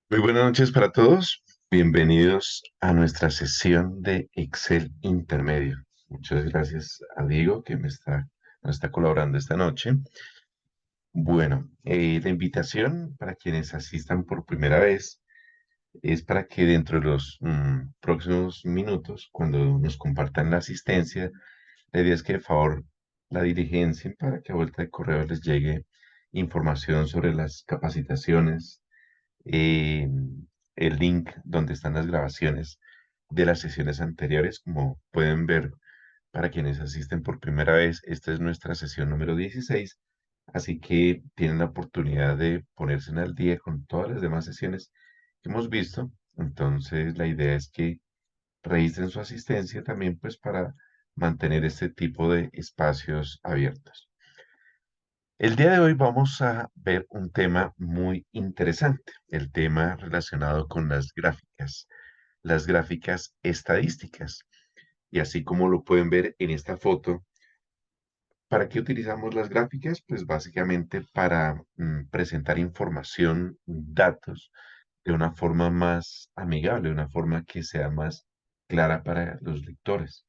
Muy buenas noches para todos. Bienvenidos a nuestra sesión de Excel intermedio. Muchas gracias a Diego que nos está colaborando esta noche. Bueno, la invitación para quienes asistan por primera vez es para que dentro de los próximos minutos, cuando nos compartan la asistencia, la idea es que de favor la dirigencien para que a vuelta de correo les llegue información sobre las capacitaciones, eh, el link donde están las grabaciones de las sesiones anteriores. Como pueden ver, para quienes asisten por primera vez, esta es nuestra sesión número 16, así que tienen la oportunidad de ponerse al día con todas las demás sesiones que hemos visto. Entonces, la idea es que registren su asistencia también, pues, para mantener este tipo de espacios abiertos. El día de hoy vamos a ver un tema muy interesante, el tema relacionado con las gráficas estadísticas. Y así como lo pueden ver en esta foto, ¿para qué utilizamos las gráficas? Pues básicamente para presentar información, datos, de una forma más amigable, de una forma que sea más clara para los lectores.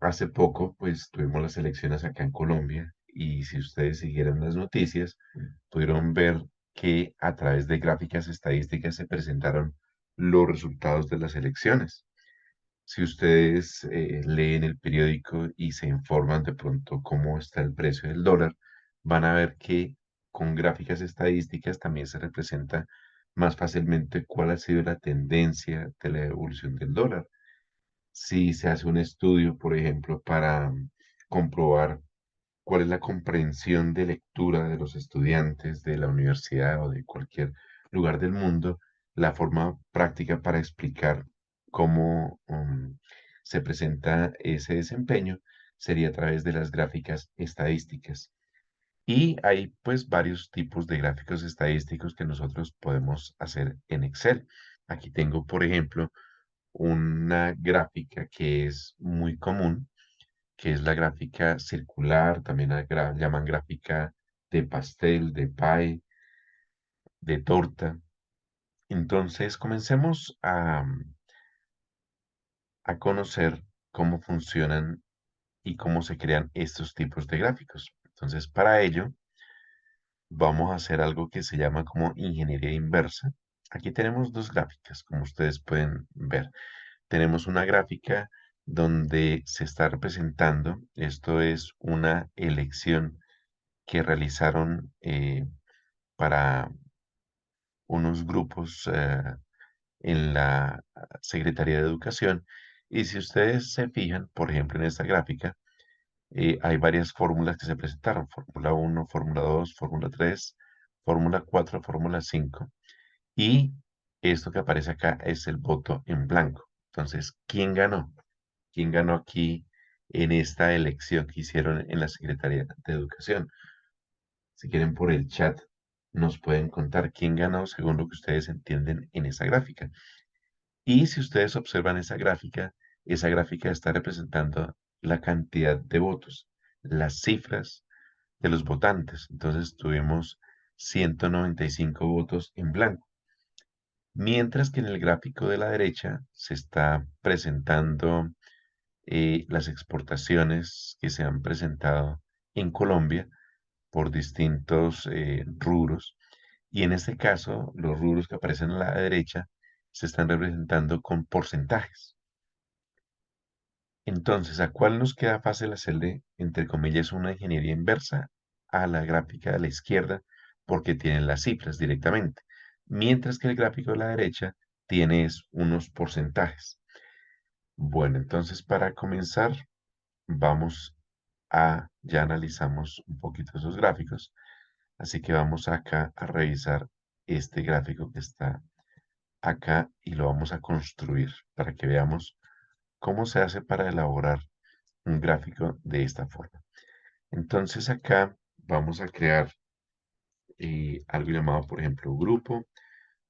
Hace poco, pues tuvimos las elecciones acá en Colombia y si ustedes siguieron las noticias, pudieron ver que a través de gráficas estadísticas se presentaron los resultados de las elecciones. Si ustedes leen el periódico y se informan de pronto cómo está el precio del dólar, van a ver que con gráficas estadísticas también se representa más fácilmente cuál ha sido la tendencia de la evolución del dólar. Si se hace un estudio, por ejemplo, para comprobar cuál es la comprensión de lectura de los estudiantes de la universidad o de cualquier lugar del mundo, la forma práctica para explicar cómo se presenta ese desempeño sería a través de las gráficas estadísticas. Y hay pues varios tipos de gráficos estadísticos que nosotros podemos hacer en Excel. Aquí tengo, por ejemplo, una gráfica que es muy común, que es la gráfica circular, también la llaman gráfica de pastel, de pie, de torta. Entonces, comencemos a conocer cómo funcionan y cómo se crean estos tipos de gráficos. Entonces, para ello, vamos a hacer algo que se llama como ingeniería inversa. Aquí tenemos dos gráficas, como ustedes pueden ver. Tenemos una gráfica donde se está representando, esto es una elección que realizaron para unos grupos en la Secretaría de Educación. Y si ustedes se fijan, por ejemplo, en esta gráfica, hay varias fórmulas que se presentaron: Fórmula uno, Fórmula 2, Fórmula 3, Fórmula 4, Fórmula 5. Y esto que aparece acá es el voto en blanco. Entonces, ¿quién ganó? ¿Quién ganó aquí en esta elección que hicieron en la Secretaría de Educación? Si quieren por el chat, nos pueden contar quién ganó según lo que ustedes entienden en esa gráfica. Y si ustedes observan esa gráfica está representando la cantidad de votos, las cifras de los votantes. Entonces tuvimos 195 votos en blanco. Mientras que en el gráfico de la derecha se está presentando las exportaciones que se han presentado en Colombia por distintos rubros. Y en este caso, los rubros que aparecen a la derecha se están representando con porcentajes. Entonces, ¿a cuál nos queda fácil hacerle, entre comillas, una ingeniería inversa? A la gráfica de la izquierda, porque tienen las cifras directamente, mientras que el gráfico de la derecha tiene unos porcentajes. Bueno, entonces para comenzar, vamos ya analizamos un poquito esos gráficos, así que vamos acá a revisar este gráfico que está acá y lo vamos a construir para que veamos cómo se hace para elaborar un gráfico de esta forma. Entonces acá vamos a crear algo llamado, por ejemplo, grupo.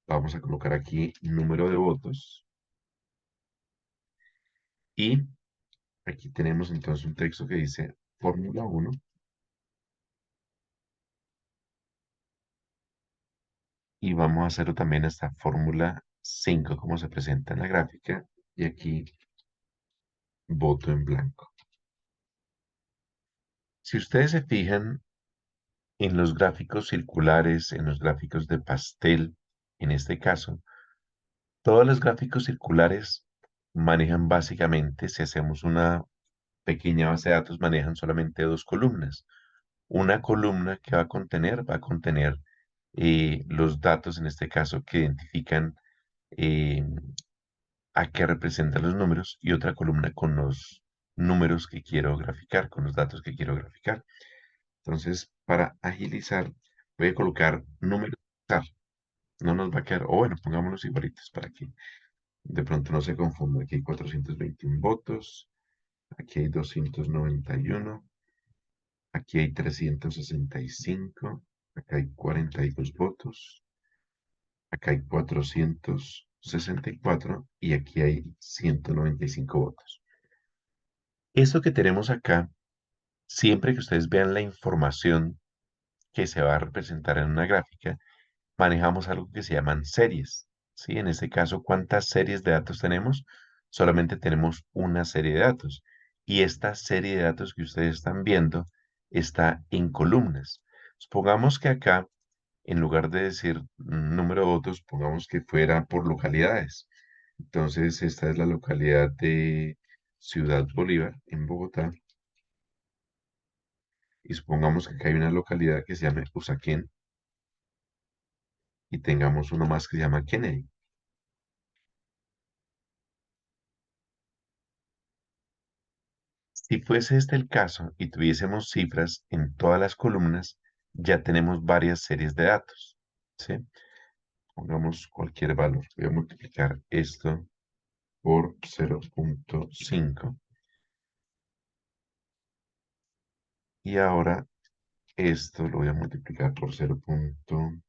Vamos a colocar aquí número de votos y aquí tenemos entonces un texto que dice Fórmula uno, y vamos a hacerlo también esta fórmula 5 como se presenta en la gráfica, y aquí voto en blanco. Si ustedes se fijan en los gráficos circulares, en los gráficos de pastel, en este caso, todos los gráficos circulares manejan básicamente, si hacemos una pequeña base de datos, manejan solamente dos columnas. Una columna que va a contener los datos, en este caso, que identifican eh, a qué representan los números, y otra columna con los números que quiero graficar, con los datos que quiero graficar. Entonces, para agilizar, voy a colocar números. No nos va a quedar, o bueno, pongámoslos igualitos para que de pronto no se confunda. Aquí hay 421 votos, aquí hay 291, aquí hay 365, acá hay 42 votos, acá hay 464 y aquí hay 195 votos. Esto que tenemos acá, siempre que ustedes vean la información que se va a representar en una gráfica, manejamos algo que se llaman series. ¿Sí? En este caso, ¿cuántas series de datos tenemos? Solamente tenemos una serie de datos. Y esta serie de datos que ustedes están viendo está en columnas. Supongamos que acá, en lugar de decir número de votos, pongamos que fuera por localidades. Entonces, esta es la localidad de Ciudad Bolívar, en Bogotá. Y supongamos que acá hay una localidad que se llama Usaquén y tengamos uno más que se llama Kennedy. Si fuese este el caso y tuviésemos cifras en todas las columnas, ya tenemos varias series de datos, ¿sí? Pongamos cualquier valor. Voy a multiplicar esto por 0.5 y ahora esto lo voy a multiplicar por 0. Voy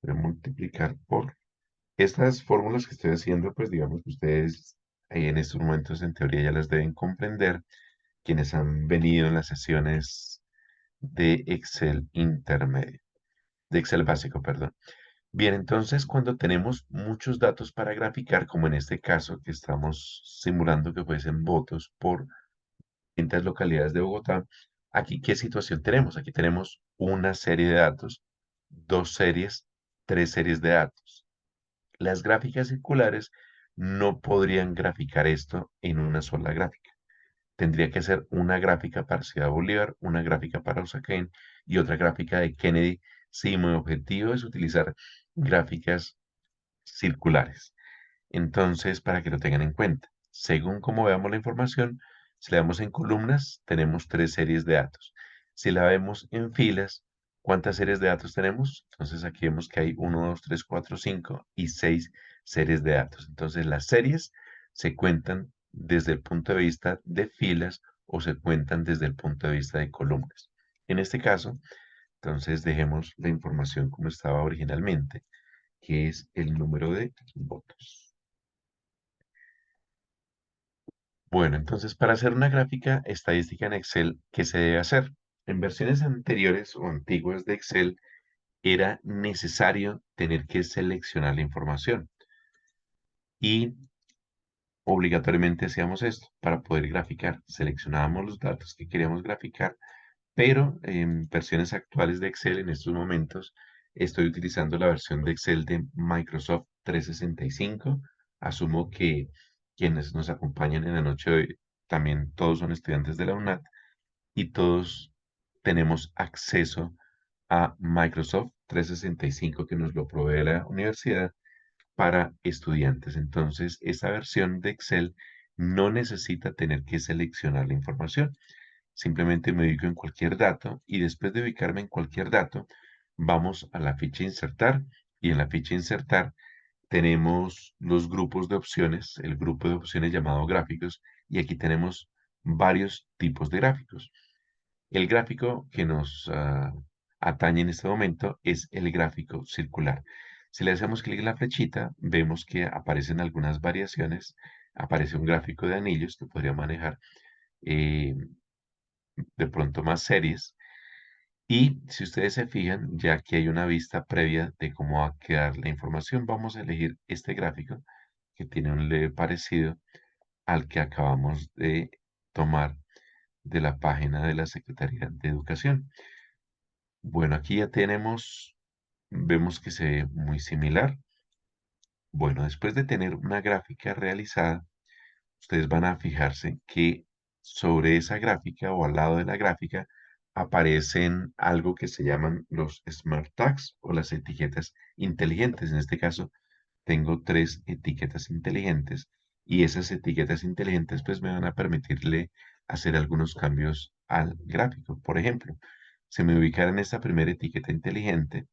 a multiplicar por estas fórmulas que estoy haciendo, pues digamos que ustedes en estos momentos en teoría ya las deben comprender, quienes han venido en las sesiones de Excel intermedio, de Excel básico, perdón. Bien, entonces cuando tenemos muchos datos para graficar, como en este caso que estamos simulando que fuesen votos por distintas localidades de Bogotá, aquí ¿qué situación tenemos? Aquí tenemos una serie de datos, dos series, tres series de datos. Las gráficas circulares no podrían graficar esto en una sola gráfica. Tendría que ser una gráfica para Ciudad Bolívar, una gráfica para Usaquén y otra gráfica de Kennedy, si mi objetivo es utilizar gráficas circulares. Entonces, para que lo tengan en cuenta, según como veamos la información, si la vemos en columnas, tenemos tres series de datos. Si la vemos en filas, ¿cuántas series de datos tenemos? Entonces aquí vemos que hay uno, 2, 3, 4, 5 y 6 series de datos. Entonces las series se cuentan desde el punto de vista de filas o se cuentan desde el punto de vista de columnas. En este caso, entonces dejemos la información como estaba originalmente, que es el número de votos. Bueno, entonces para hacer una gráfica estadística en Excel, ¿qué se debe hacer? En versiones anteriores o antiguas de Excel era necesario tener que seleccionar la información y obligatoriamente hacíamos esto para poder graficar. Seleccionábamos los datos que queríamos graficar, pero en versiones actuales de Excel en estos momentos estoy utilizando la versión de Excel de Microsoft 365. Asumo que quienes nos acompañan en la noche de hoy también todos son estudiantes de la UNAD y todos tenemos acceso a Microsoft 365 que nos lo provee la universidad para estudiantes. Entonces, esta versión de Excel no necesita tener que seleccionar la información. Simplemente me ubico en cualquier dato y después de ubicarme en cualquier dato, vamos a la ficha insertar y en la ficha insertar tenemos los grupos de opciones, el grupo de opciones llamado gráficos, y aquí tenemos varios tipos de gráficos. El gráfico que nos atañe en este momento es el gráfico circular. Si le hacemos clic en la flechita, vemos que aparecen algunas variaciones. Aparece un gráfico de anillos que podría manejar eh, de pronto más series. Y si ustedes se fijan, ya que hay una vista previa de cómo va a quedar la información, vamos a elegir este gráfico que tiene un leve parecido al que acabamos de tomar de la página de la Secretaría de Educación. Bueno, aquí ya vemos que se ve muy similar. Bueno, después de tener una gráfica realizada, ustedes van a fijarse que sobre esa gráfica o al lado de la gráfica aparecen algo que se llaman los Smart Tags o las etiquetas inteligentes. En este caso, tengo tres etiquetas inteligentes y esas etiquetas inteligentes pues me van a permitirle hacer algunos cambios al gráfico. Por ejemplo, si me ubicara en esta primera etiqueta inteligente,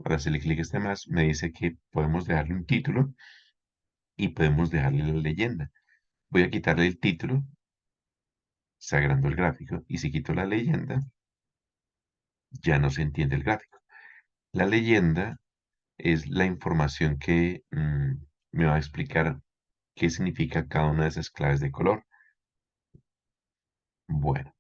para hacerle clic a este más, me dice que podemos dejarle un título y podemos dejarle la leyenda. Voy a quitarle el título, se agrandó el gráfico, y si quito la leyenda, ya no se entiende el gráfico. La leyenda es la información que me va a explicar qué significa cada una de esas claves de color. Bueno,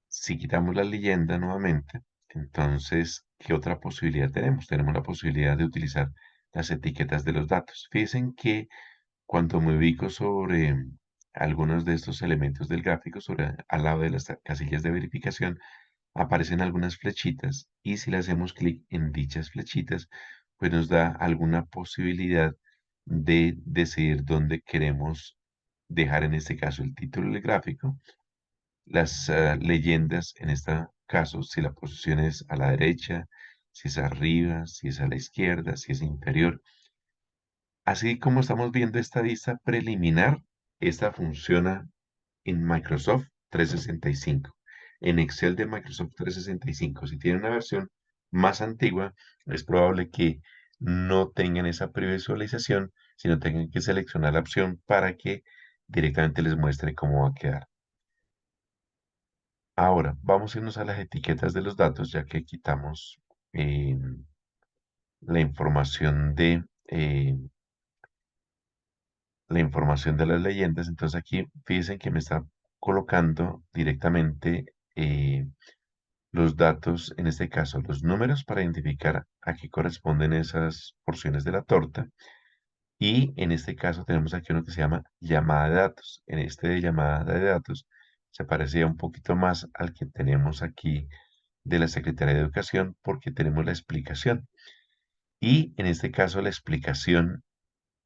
si quitamos la leyenda nuevamente, entonces, ¿qué otra posibilidad tenemos? Tenemos la posibilidad de utilizar las etiquetas de los datos. Fíjense que cuando me ubico sobre algunos de estos elementos del gráfico, al lado de las casillas de verificación, aparecen algunas flechitas y si le hacemos clic en dichas flechitas, pues nos da alguna posibilidad de decidir dónde queremos dejar en este caso el título del gráfico, las leyendas en este caso, si la posición es a la derecha, si es arriba, si es a la izquierda, si es inferior. Así como estamos viendo esta vista preliminar, esta funciona en Microsoft 365. En Excel de Microsoft 365, si tienen una versión más antigua, es probable que no tengan esa previsualización, sino tengan que seleccionar la opción para que directamente les muestre cómo va a quedar. Ahora, vamos a irnos a las etiquetas de los datos, ya que quitamos eh, la la información de las leyendas. Entonces aquí fíjense que me está colocando directamente los datos, en este caso los números para identificar a qué corresponden esas porciones de la torta. Y en este caso tenemos aquí uno que se llama llamada de datos. En este de llamada de datos se parecía un poquito más al que tenemos aquí de la Secretaría de Educación porque tenemos la explicación. Y en este caso la explicación,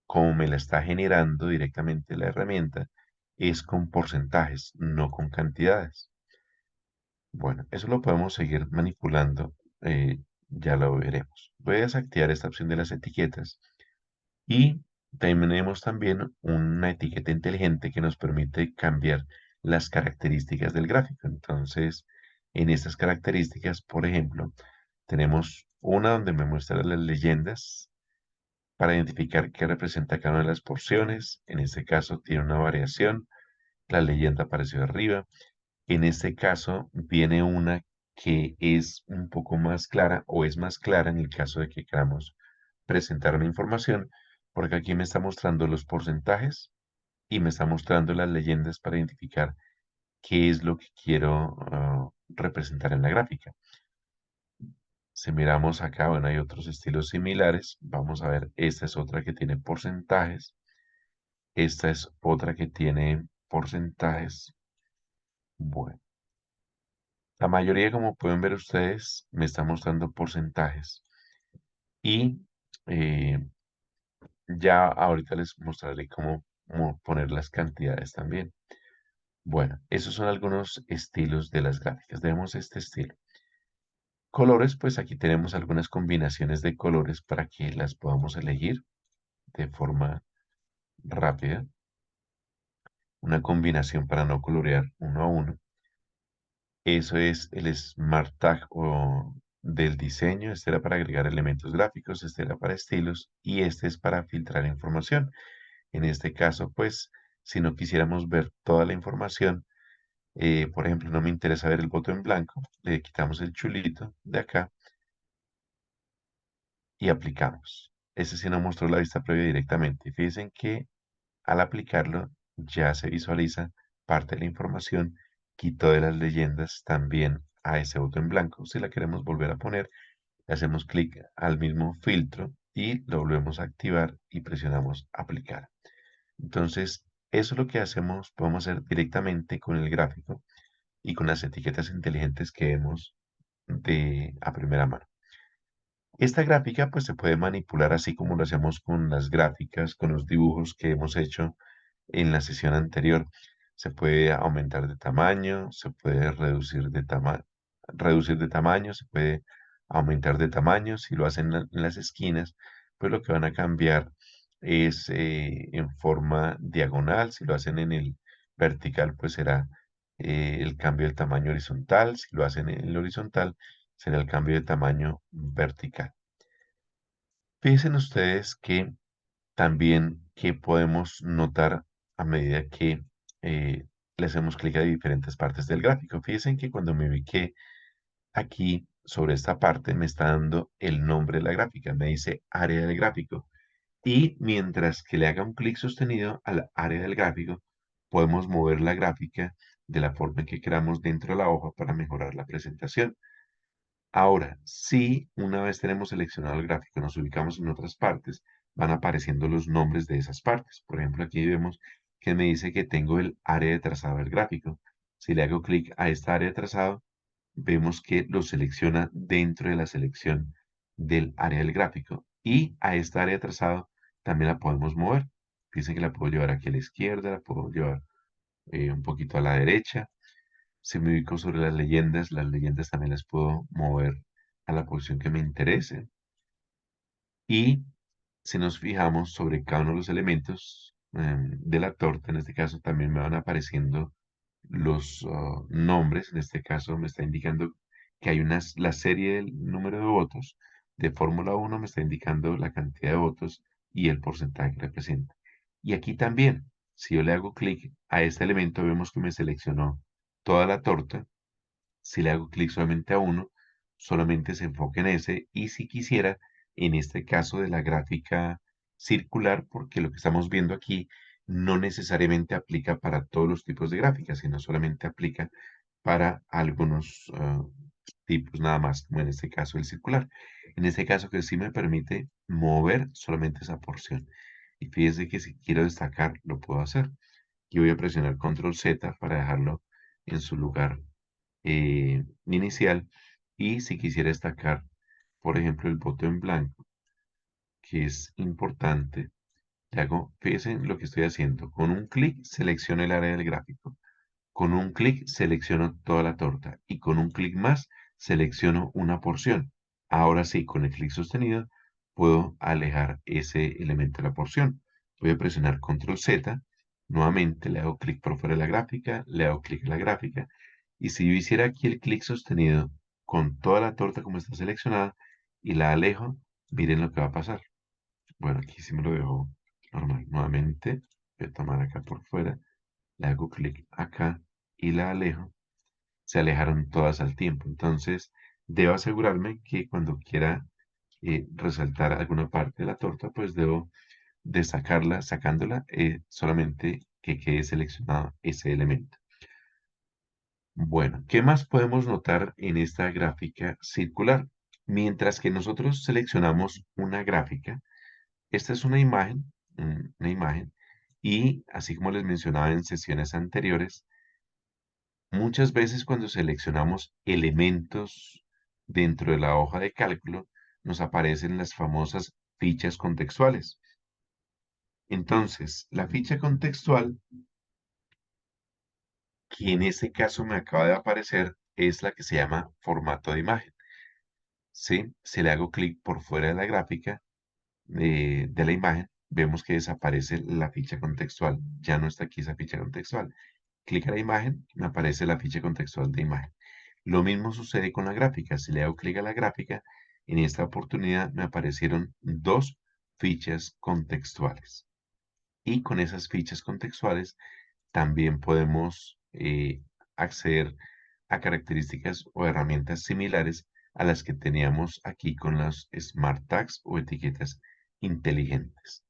como me la está generando directamente la herramienta, es con porcentajes, no con cantidades. Bueno, eso lo podemos seguir manipulando, ya lo veremos. Voy a desactivar esta opción de las etiquetas y tenemos también una etiqueta inteligente que nos permite cambiar las características del gráfico. Entonces, en estas características, por ejemplo, tenemos una donde me muestra las leyendas para identificar qué representa cada una de las porciones. En este caso tiene una variación. La leyenda apareció arriba. En este caso viene una que es un poco más clara o es más clara en el caso de que queramos presentar una información, porque aquí me está mostrando los porcentajes y me está mostrando las leyendas para identificar qué es lo que quiero representar en la gráfica. Si miramos acá, bueno, hay otros estilos similares. Vamos a ver, esta es otra que tiene porcentajes. Esta es otra que tiene porcentajes. Bueno, la mayoría, como pueden ver ustedes, me está mostrando porcentajes. Y eh, ya ahorita les mostraré cómo poner las cantidades también. Bueno, esos son algunos estilos de las gráficas. Vemos este estilo. Colores, pues aquí tenemos algunas combinaciones de colores para que las podamos elegir de forma rápida. Una combinación para no colorear uno a uno. Eso es el Smart Tag o del diseño. Este era para agregar elementos gráficos, este era para estilos y este es para filtrar información. En este caso, pues, si no quisiéramos ver toda la información, por ejemplo, no me interesa ver el voto en blanco, le quitamos el chulito de acá y aplicamos. Ese sí nos mostró la vista previa directamente. Fíjense que al aplicarlo ya se visualiza parte de la información, quito de las leyendas también a ese botón en blanco. Si la queremos volver a poner, le hacemos clic al mismo filtro y lo volvemos a activar y presionamos aplicar. Entonces, eso es lo que hacemos, podemos hacer directamente con el gráfico y con las etiquetas inteligentes que vemos a primera mano. Esta gráfica pues se puede manipular así como lo hacemos con las gráficas, con los dibujos que hemos hecho en la sesión anterior. Se puede aumentar de tamaño, se puede reducir de tamaño, se puede aumentar de tamaño. Si lo hacen en las esquinas, pues lo que van a cambiar es en forma diagonal. Si lo hacen en el vertical, pues será el cambio de tamaño horizontal. Si lo hacen en el horizontal, será el cambio de tamaño vertical. Fíjense ustedes que también que podemos notar a medida que le hacemos clic a diferentes partes del gráfico. Fíjense que cuando me ubiqué aquí sobre esta parte me está dando el nombre de la gráfica, me dice área del gráfico. Y mientras que le haga un clic sostenido al área del gráfico, podemos mover la gráfica de la forma que queramos dentro de la hoja para mejorar la presentación. Ahora, si una vez tenemos seleccionado el gráfico, nos ubicamos en otras partes, van apareciendo los nombres de esas partes. Por ejemplo, aquí vemos que me dice que tengo el área de trazado del gráfico. Si le hago clic a esta área de trazado, vemos que lo selecciona dentro de la selección del área del gráfico. Y a esta área de trazado también la podemos mover. Fíjense que la puedo llevar aquí a la izquierda, la puedo llevar un poquito a la derecha. Si me ubico sobre las leyendas también las puedo mover a la posición que me interese. Y si nos fijamos sobre cada uno de los elementos de la torta, en este caso también me van apareciendo los nombres. En este caso me está indicando que hay la serie del número de votos. De Fórmula 1 me está indicando la cantidad de votos y el porcentaje que representa. Y aquí también, si yo le hago clic a este elemento, vemos que me seleccionó toda la torta. Si le hago clic solamente a uno, solamente se enfoca en ese. Y si quisiera, en este caso de la gráfica circular, porque lo que estamos viendo aquí no necesariamente aplica para todos los tipos de gráficas, sino solamente aplica para algunos tipos nada más, como en este caso el circular. En este caso que sí me permite mover solamente esa porción. Y fíjese que si quiero destacar, lo puedo hacer. Y voy a presionar Control Z para dejarlo en su lugar inicial. Y si quisiera destacar, por ejemplo, el botón en blanco, que es importante, le hago, fíjense lo que estoy haciendo. Con un clic selecciono el área del gráfico. Con un clic selecciono toda la torta. Y con un clic más selecciono una porción. Ahora sí, con el clic sostenido, puedo alejar ese elemento de la porción. Voy a presionar Control Z. Nuevamente le hago clic por fuera de la gráfica, le hago clic a la gráfica. Y si yo hiciera aquí el clic sostenido con toda la torta como está seleccionada y la alejo, miren lo que va a pasar. Bueno, aquí sí me lo dejo normal. Nuevamente voy a tomar acá por fuera, le hago clic acá y la alejo. Se alejaron todas al tiempo. Entonces, debo asegurarme que cuando quiera resaltar alguna parte de la torta, pues debo destacarla, sacándola, solamente que quede seleccionado ese elemento. Bueno, ¿qué más podemos notar en esta gráfica circular? Mientras que nosotros seleccionamos una gráfica, esta es una imagen, y así como les mencionaba en sesiones anteriores, muchas veces cuando seleccionamos elementos dentro de la hoja de cálculo, nos aparecen las famosas fichas contextuales. Entonces, la ficha contextual, que en este caso me acaba de aparecer, es la que se llama formato de imagen. ¿Sí? Si le hago clic por fuera de la gráfica de la imagen, vemos que desaparece la ficha contextual. Ya no está aquí esa ficha contextual. Clic a la imagen, me aparece la ficha contextual de imagen. Lo mismo sucede con la gráfica. Si le hago clic a la gráfica, en esta oportunidad me aparecieron dos fichas contextuales. Y con esas fichas contextuales también podemos acceder a características o herramientas similares a las que teníamos aquí con los Smart Tags o etiquetas inteligentes.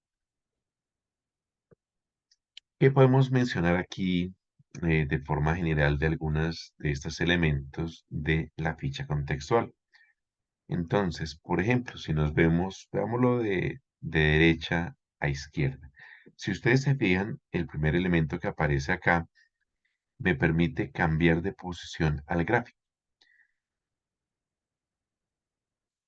¿Qué podemos mencionar aquí de forma general de algunas de estos elementos de la ficha contextual. Entonces, por ejemplo, si nos vemos, veámoslo de derecha a izquierda. Si ustedes se fijan, el primer elemento que aparece acá me permite cambiar de posición al gráfico.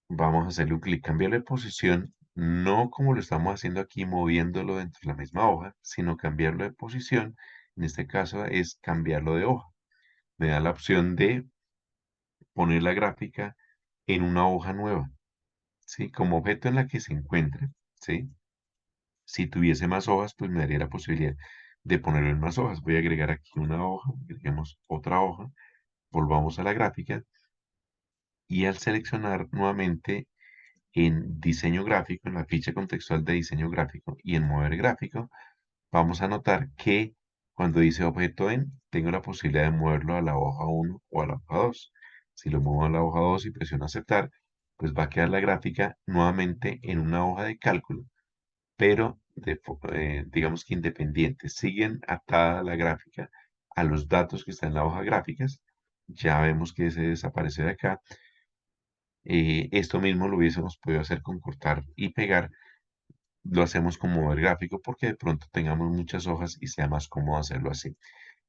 Vamos a hacerle un clic, cambiarle de posición, no como lo estamos haciendo aquí, moviéndolo dentro de la misma hoja, sino cambiarlo de posición. En este caso es cambiarlo de hoja. Me da la opción de poner la gráfica en una hoja nueva, ¿sí? Como objeto en la que se encuentre, ¿sí? Si tuviese más hojas, pues me daría la posibilidad de ponerlo en más hojas. Voy a agregar aquí una hoja, agreguemos otra hoja, volvamos a la gráfica y al seleccionar nuevamente en diseño gráfico, en la ficha contextual de diseño gráfico y en mover gráfico, vamos a notar que cuando dice objeto en, tengo la posibilidad de moverlo a la hoja 1 o a la hoja 2. Si lo muevo a la hoja 2 y presiono aceptar, pues va a quedar la gráfica nuevamente en una hoja de cálculo, pero digamos que independiente. Siguen atada la gráfica a los datos que están en la hoja gráficas. Ya vemos que se desapareció de acá. Esto mismo lo hubiésemos podido hacer con cortar y pegar. Lo hacemos con mover gráfico porque de pronto tengamos muchas hojas y sea más cómodo hacerlo así.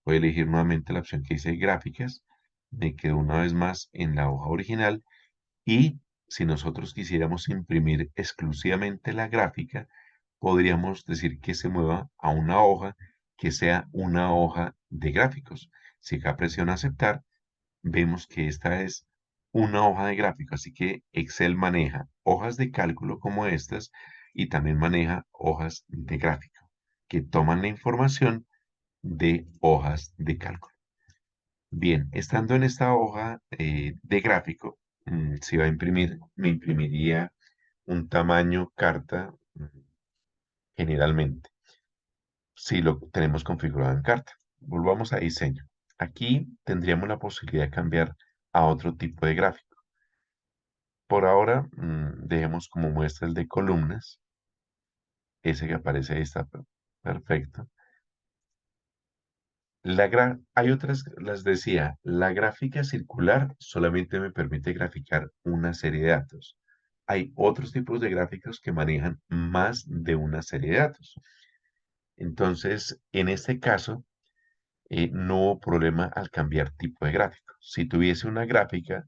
Voy a elegir nuevamente la opción que dice gráficas. Me quedo una vez más en la hoja original y si nosotros quisiéramos imprimir exclusivamente la gráfica, podríamos decir que se mueva a una hoja que sea una hoja de gráficos. Si acá presiono aceptar, vemos que esta es una hoja de gráfico, así que Excel maneja hojas de cálculo como estas y también maneja hojas de gráfico que toman la información de hojas de cálculo. Bien, estando en esta hoja de gráfico, si va a imprimir, me imprimiría un tamaño carta generalmente, si lo tenemos configurado en carta. Volvamos a diseño. Aquí tendríamos la posibilidad de cambiar a otro tipo de gráfico. Por ahora, dejemos como muestra el de columnas. Ese que aparece ahí está perfecto. Hay otras, las decía, la gráfica circular solamente me permite graficar una serie de datos. Hay otros tipos de gráficos que manejan más de una serie de datos. Entonces, en este caso, no hubo problema al cambiar tipo de gráfico. Si tuviese una gráfica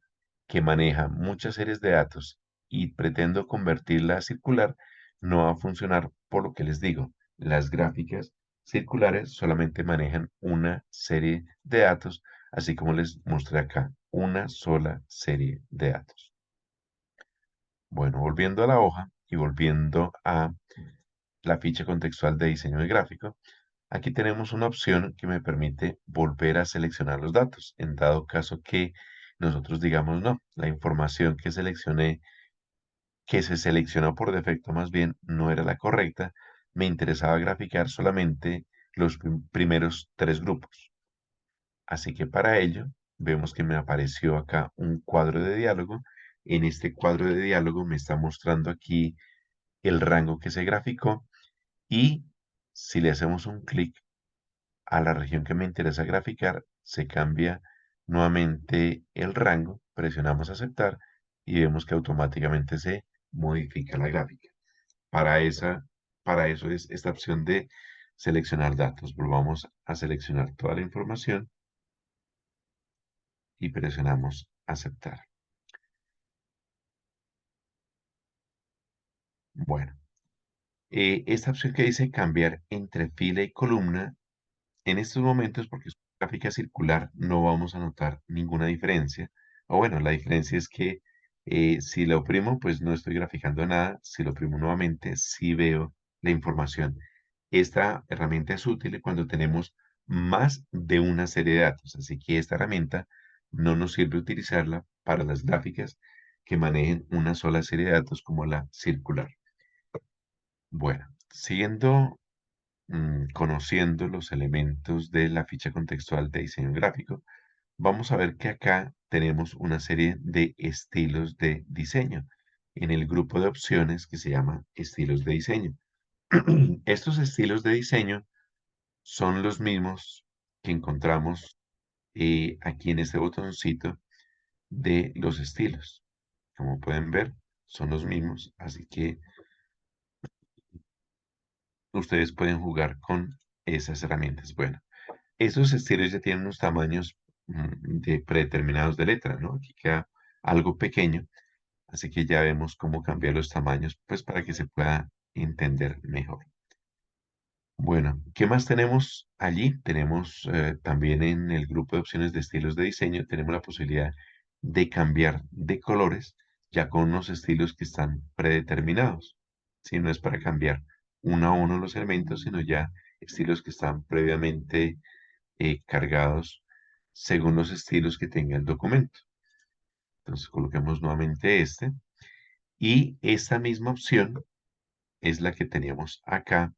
que maneja muchas series de datos y pretendo convertirla a circular, no va a funcionar por lo que les digo. Las gráficas circulares solamente manejan una serie de datos, así como les mostré acá, una sola serie de datos. Bueno, volviendo a la hoja y volviendo a la ficha contextual de diseño de gráfico, aquí tenemos una opción que me permite volver a seleccionar los datos. En dado caso que nosotros digamos no, la información que seleccioné, que se seleccionó por defecto más bien, no era la correcta, me interesaba graficar solamente los primeros tres grupos. Así que para ello, vemos que me apareció acá un cuadro de diálogo. En este cuadro de diálogo me está mostrando aquí el rango que se graficó y si le hacemos un clic a la región que me interesa graficar, se cambia nuevamente el rango, presionamos aceptar y vemos que automáticamente se modifica la gráfica. Para para eso es esta opción de seleccionar datos. Volvamos a seleccionar toda la información y presionamos aceptar. Bueno, esta opción que dice cambiar entre fila y columna. En estos momentos, porque es una gráfica circular, no vamos a notar ninguna diferencia. O bueno, la diferencia es que si lo oprimo, pues no estoy graficando nada. Si lo oprimo nuevamente, sí veo la información. Esta herramienta es útil cuando tenemos más de una serie de datos. Así que esta herramienta no nos sirve utilizarla para las gráficas que manejen una sola serie de datos como la circular. Bueno, siguiendo conociendo los elementos de la ficha contextual de diseño gráfico, vamos a ver que acá tenemos una serie de estilos de diseño en el grupo de opciones que se llama estilos de diseño. Estos estilos de diseño son los mismos que encontramos aquí en este botoncito de los estilos. Como pueden ver, son los mismos, así que ustedes pueden jugar con esas herramientas. Bueno, esos estilos ya tienen unos tamaños de predeterminados de letra, ¿no? Aquí queda algo pequeño, así que ya vemos cómo cambiar los tamaños, pues para que se pueda entender mejor. Bueno, ¿qué más tenemos allí? Tenemos también en el grupo de opciones de estilos de diseño, tenemos la posibilidad de cambiar de colores ya con unos estilos que están predeterminados. Si no es para cambiar uno a uno los elementos, sino ya estilos que están previamente cargados según los estilos que tenga el documento. Entonces coloquemos nuevamente este y esta misma opción es la que teníamos acá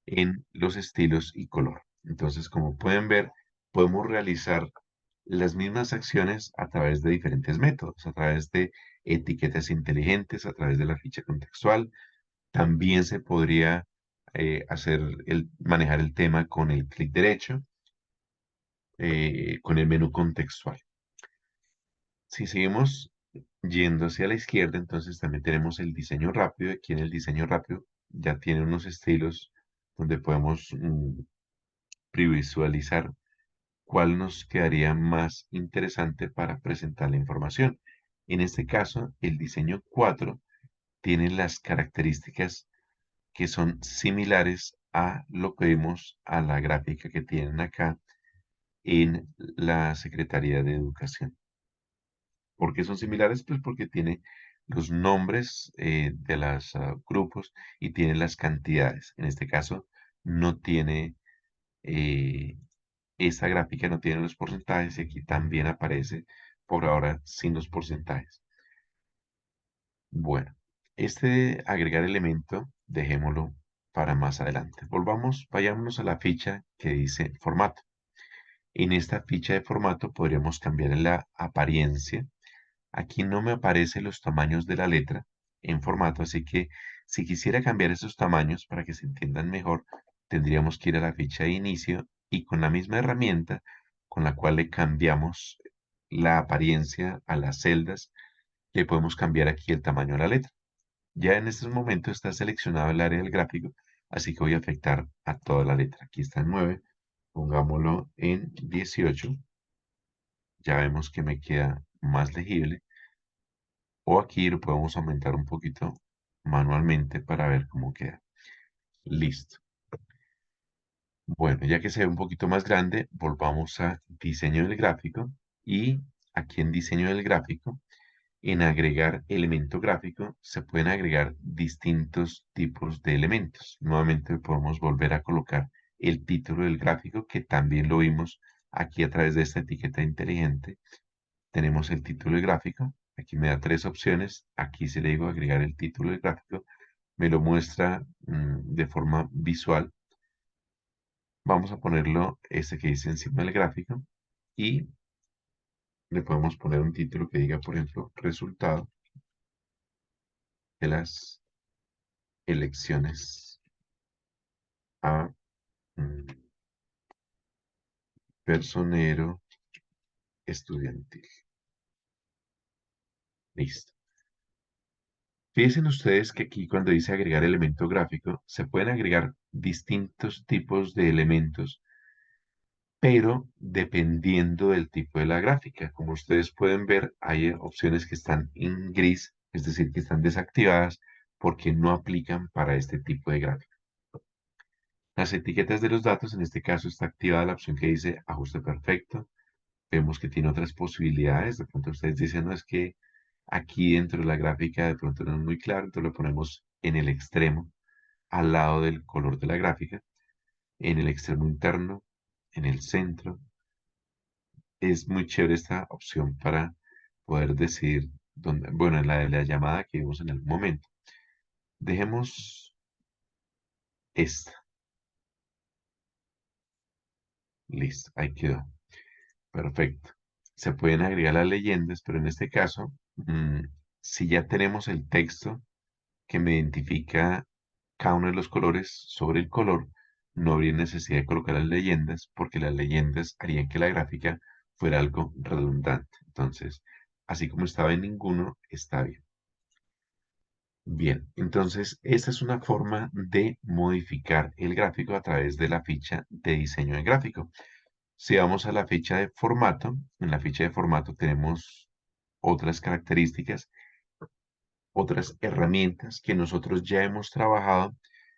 en los estilos y color. Entonces, como pueden ver, podemos realizar las mismas acciones a través de diferentes métodos, a través de etiquetas inteligentes, a través de la ficha contextual. También se podría manejar el tema con el clic derecho, con el menú contextual. Si seguimos yendo hacia la izquierda, entonces también tenemos el diseño rápido. Aquí en el diseño rápido ya tiene unos estilos donde podemos previsualizar cuál nos quedaría más interesante para presentar la información. En este caso, el diseño 4 tiene las características que son similares a lo que vimos a la gráfica que tienen acá en la Secretaría de Educación. ¿Por qué son similares? Pues porque tiene los nombres de los grupos y tiene las cantidades. En este caso, no tiene eh, esta gráfica no tiene los porcentajes y aquí también aparece por ahora sin los porcentajes. Bueno, este agregar elemento, dejémoslo para más adelante. Vayámonos a la ficha que dice formato. En esta ficha de formato podríamos cambiar la apariencia. Aquí no me aparecen los tamaños de la letra en formato, así que si quisiera cambiar esos tamaños para que se entiendan mejor, tendríamos que ir a la ficha de inicio y con la misma herramienta con la cual le cambiamos la apariencia a las celdas, le podemos cambiar aquí el tamaño de la letra. Ya en estos momentos está seleccionado el área del gráfico, así que voy a afectar a toda la letra. Aquí está en 9, pongámoslo en 18. Ya vemos que me queda más legible. O aquí lo podemos aumentar un poquito manualmente para ver cómo queda. Listo. Bueno, ya que se ve un poquito más grande, volvamos a diseño del gráfico y aquí en diseño del gráfico, en agregar elemento gráfico, se pueden agregar distintos tipos de elementos. Nuevamente podemos volver a colocar el título del gráfico, que también lo vimos aquí a través de esta etiqueta inteligente. Tenemos el título del gráfico. Aquí me da tres opciones. Aquí si le digo agregar el título del gráfico, me lo muestra de forma visual. Vamos a ponerlo este que dice encima del gráfico y le podemos poner un título que diga, por ejemplo, resultado de las elecciones a personero estudiantil. Listo. Fíjense ustedes que aquí cuando dice agregar elemento gráfico, se pueden agregar distintos tipos de elementos, pero dependiendo del tipo de la gráfica. Como ustedes pueden ver, hay opciones que están en gris, es decir, que están desactivadas porque no aplican para este tipo de gráfica. Las etiquetas de los datos, en este caso está activada la opción que dice ajuste perfecto. Vemos que tiene otras posibilidades. De pronto ustedes dicen, no es que aquí dentro de la gráfica de pronto no es muy claro, entonces lo ponemos en el extremo, al lado del color de la gráfica, en el extremo interno, en el centro. Es muy chévere esta opción para poder decidir dónde, bueno, en la de la llamada que vimos en el momento. Dejemos esta. Listo, ahí quedó. Perfecto. Se pueden agregar las leyendas, pero en este caso, si ya tenemos el texto que me identifica cada uno de los colores sobre el color, no habría necesidad de colocar las leyendas porque las leyendas harían que la gráfica fuera algo redundante. Entonces, así como estaba en ninguno, está bien. Bien, entonces esta es una forma de modificar el gráfico a través de la ficha de diseño de gráfico. Si vamos a la ficha de formato, en la ficha de formato tenemos otras características, otras herramientas que nosotros ya hemos trabajado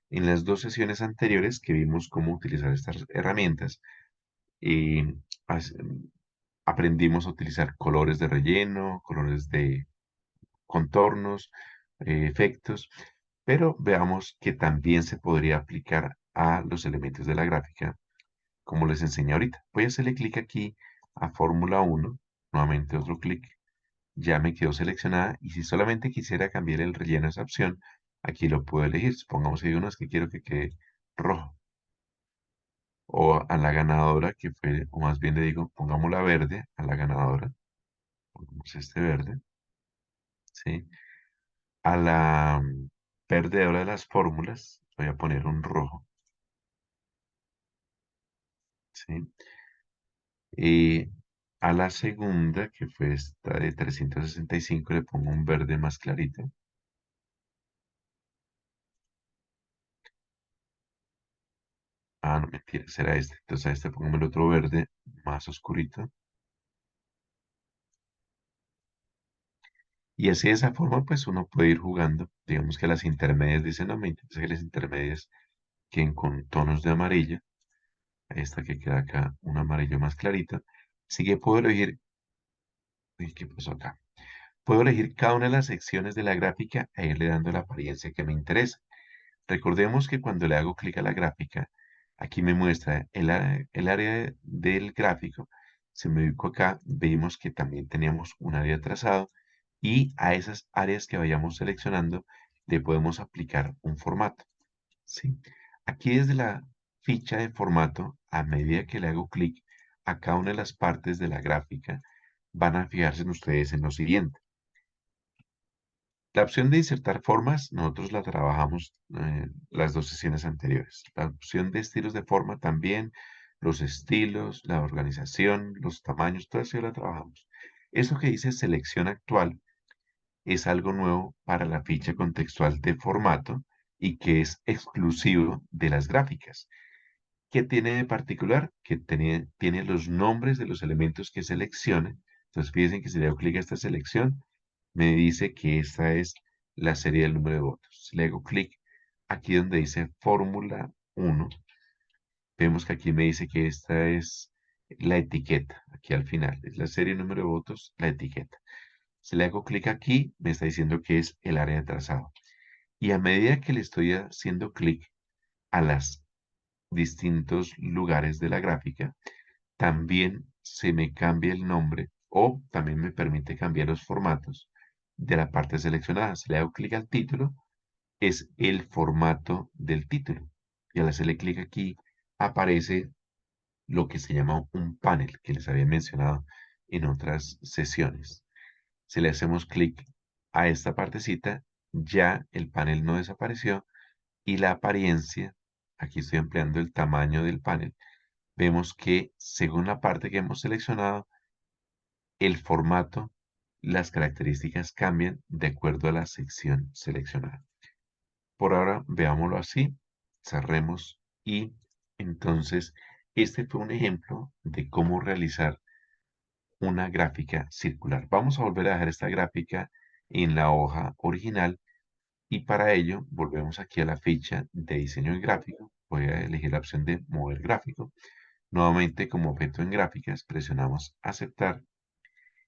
en las dos sesiones anteriores que vimos cómo utilizar estas herramientas. Eh, as- aprendimos a utilizar colores de relleno, colores de contornos, efectos, pero veamos que también se podría aplicar a los elementos de la gráfica, como les enseñé ahorita. Voy a hacerle clic aquí a Fórmula 1, nuevamente otro clic, ya me quedó seleccionada y si solamente quisiera cambiar el relleno a esa opción, aquí lo puedo elegir. Supongamos que hay unos que quiero que quede rojo o a la ganadora que fue, o más bien le digo, pongámosla verde a la ganadora, pongamos este verde, ¿sí? A la perdedora de las fórmulas, voy a poner un rojo, ¿sí? Y a la segunda, que fue esta de 365, le pongo un verde más clarito. Ah, no, mentira, será este. Entonces a este pongo el otro verde más oscurito. Y así de esa forma, pues uno puede ir jugando. Digamos que las intermedias dicen, no, me interesa que las intermedias queden con tonos de amarillo. Esta que queda acá, un amarillo más clarito. Así que puedo elegir, uy, ¿qué pasó acá? Puedo elegir cada una de las secciones de la gráfica e irle dando la apariencia que me interesa. Recordemos que cuando le hago clic a la gráfica, aquí me muestra el área del gráfico. Si me ubico acá, vemos que también teníamos un área trazado y a esas áreas que vayamos seleccionando le podemos aplicar un formato, ¿sí? Aquí desde la ficha de formato, a medida que le hago clic a cada una de las partes de la gráfica, van a fijarse en ustedes en lo siguiente. La opción de insertar formas, nosotros la trabajamos las dos sesiones anteriores. La opción de estilos de forma también, los estilos, la organización, los tamaños, todo eso ya la trabajamos. Eso que dice selección actual es algo nuevo para la ficha contextual de formato y que es exclusivo de las gráficas. ¿Qué tiene de particular? Que tiene los nombres de los elementos que seleccione. Entonces, fíjense que si le doy clic a esta selección, me dice que esta es la serie del número de votos. Si le hago clic aquí donde dice Fórmula 1, vemos que aquí me dice que esta es la etiqueta, aquí al final, es la serie del número de votos, la etiqueta. Si le hago clic aquí, me está diciendo que es el área de trazado. Y a medida que le estoy haciendo clic a los distintos lugares de la gráfica, también se me cambia el nombre o también me permite cambiar los formatos de la parte seleccionada. Si le hago clic al título, es el formato del título. Y al hacerle clic aquí, aparece lo que se llama un panel, que les había mencionado en otras sesiones. Si le hacemos clic a esta partecita, ya el panel no desapareció y la apariencia, aquí estoy ampliando el tamaño del panel, vemos que según la parte que hemos seleccionado, el formato, las características cambian de acuerdo a la sección seleccionada. Por ahora, veámoslo así, cerremos y entonces este fue un ejemplo de cómo realizar una gráfica circular. Vamos a volver a dejar esta gráfica en la hoja original y para ello volvemos aquí a la ficha de diseño de gráfico. Voy a elegir la opción de mover gráfico. Nuevamente como objeto en gráficas presionamos aceptar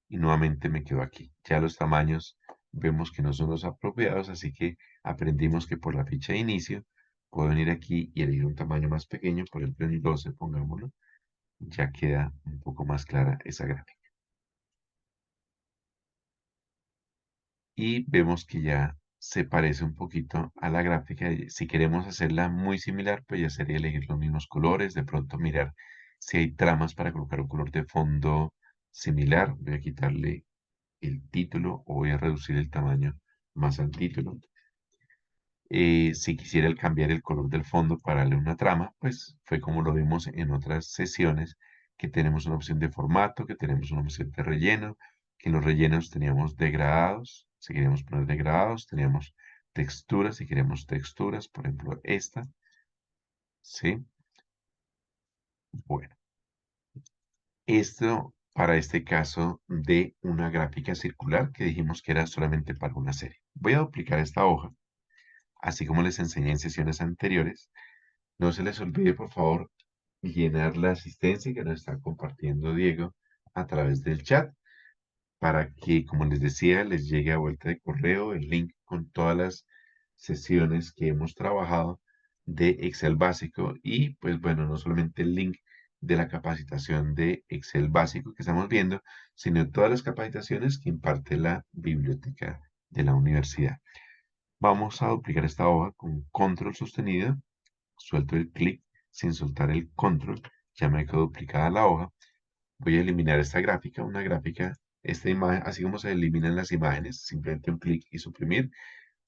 y nuevamente me quedo aquí. Ya los tamaños vemos que no son los apropiados, así que aprendimos que por la ficha de inicio puedo venir aquí y elegir un tamaño más pequeño, por ejemplo en 12, pongámoslo, ya queda un poco más clara esa gráfica. Y vemos que ya se parece un poquito a la gráfica. Si queremos hacerla muy similar, pues ya sería elegir los mismos colores, de pronto mirar si hay tramas para colocar un color de fondo similar. Voy a quitarle el título o voy a reducir el tamaño más al título. Si quisiera el cambiar el color del fondo para darle una trama, pues fue como lo vimos en otras sesiones, que tenemos una opción de formato, que tenemos una opción de relleno, que en los rellenos teníamos degradados, si queríamos poner degradados, teníamos texturas, si queremos texturas, por ejemplo esta, ¿sí? Bueno, esto para este caso de una gráfica circular que dijimos que era solamente para una serie. Voy a duplicar esta hoja, así como les enseñé en sesiones anteriores. No se les olvide, por favor, llenar la asistencia que nos está compartiendo Diego a través del chat para que, como les decía, les llegue a vuelta de correo el link con todas las sesiones que hemos trabajado de Excel básico y, pues bueno, no solamente el link de la capacitación de Excel básico que estamos viendo, sino todas las capacitaciones que imparte la biblioteca de la universidad. Vamos a duplicar esta hoja con control sostenido, suelto el clic sin soltar el control, ya me quedó duplicada la hoja. Voy a eliminar esta gráfica, una gráfica, esta imagen, así como se eliminan las imágenes, simplemente un clic y suprimir,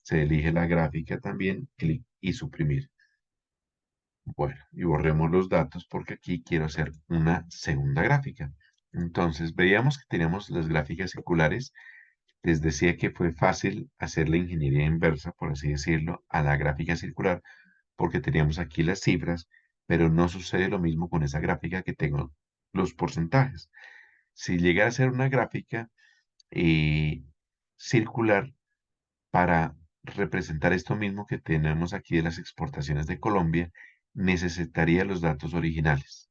se elige la gráfica también, clic y suprimir. Bueno, y borremos los datos porque aquí quiero hacer una segunda gráfica. Entonces, veíamos que teníamos las gráficas circulares. Les decía que fue fácil hacer la ingeniería inversa, por así decirlo, a la gráfica circular, porque teníamos aquí las cifras, pero no sucede lo mismo con esa gráfica que tengo los porcentajes. Si llegara a ser una gráfica eh, circular para representar esto mismo que tenemos aquí de las exportaciones de Colombia, necesitaría los datos originales.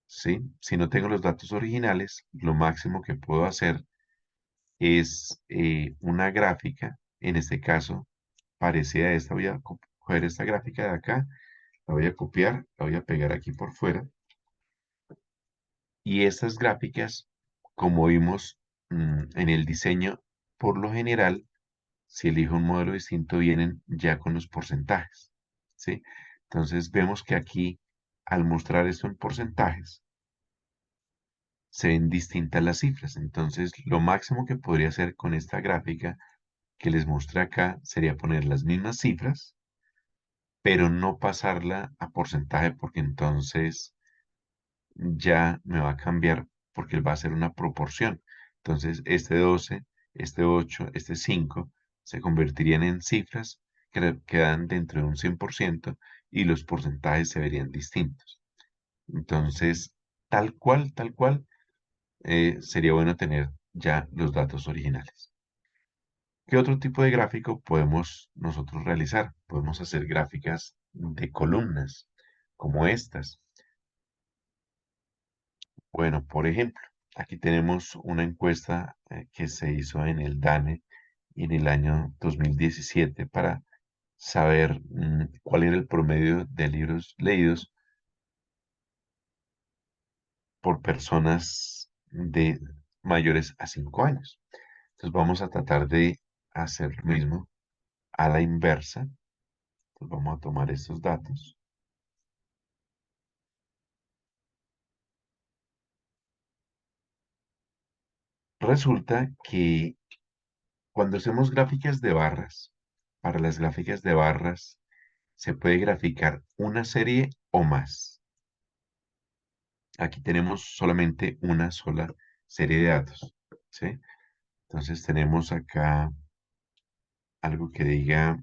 ¿Sí? Si no tengo los datos originales, lo máximo que puedo hacer es una gráfica, en este caso, parecida a esta. Voy a coger esta gráfica de acá, la voy a copiar, la voy a pegar aquí por fuera. Y estas gráficas, como vimos en el diseño, por lo general, si elijo un modelo distinto, vienen ya con los porcentajes, ¿sí? Entonces vemos que aquí, al mostrar esto en porcentajes, se ven distintas las cifras. Entonces, lo máximo que podría hacer con esta gráfica que les mostré acá sería poner las mismas cifras, pero no pasarla a porcentaje porque entonces ya me va a cambiar porque va a ser una proporción. Entonces, este 12, este 8, este 5 se convertirían en cifras que quedan dentro de un 100% y los porcentajes se verían distintos. Entonces, tal cual, sería bueno tener ya los datos originales. ¿Qué otro tipo de gráfico podemos nosotros realizar? Podemos hacer gráficas de columnas, como estas. Bueno, por ejemplo, aquí tenemos una encuesta que se hizo en el DANE en el año 2017 para saber cuál era el promedio de libros leídos por personas de mayores a 5 años. Entonces vamos a tratar de hacer lo mismo a la inversa. Entonces vamos a tomar estos datos. Resulta que cuando hacemos gráficas de barras, para las gráficas de barras se puede graficar una serie o más. Aquí tenemos solamente una sola serie de datos, ¿sí? Entonces tenemos acá algo que diga,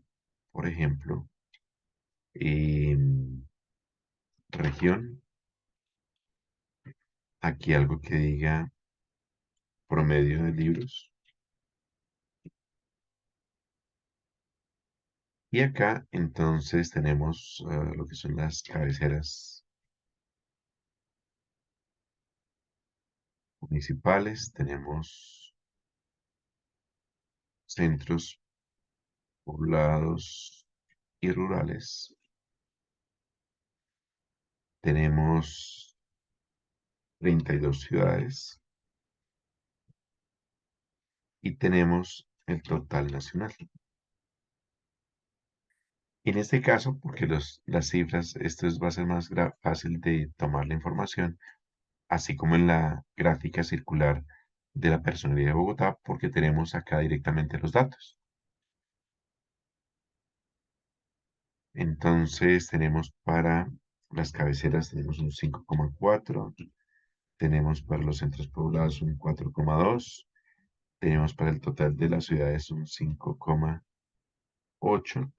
por ejemplo, región. Aquí algo que diga promedio de libros. Y acá entonces tenemos lo que son las cabeceras municipales, tenemos centros poblados y rurales, tenemos 32 ciudades y tenemos el total nacional. En este caso, porque las cifras, va a ser más fácil de tomar la información, así como en la gráfica circular de la personería de Bogotá, porque tenemos acá directamente los datos. Entonces tenemos para las cabeceras tenemos un 5,4, tenemos para los centros poblados un 4,2, tenemos para el total de las ciudades un 5,8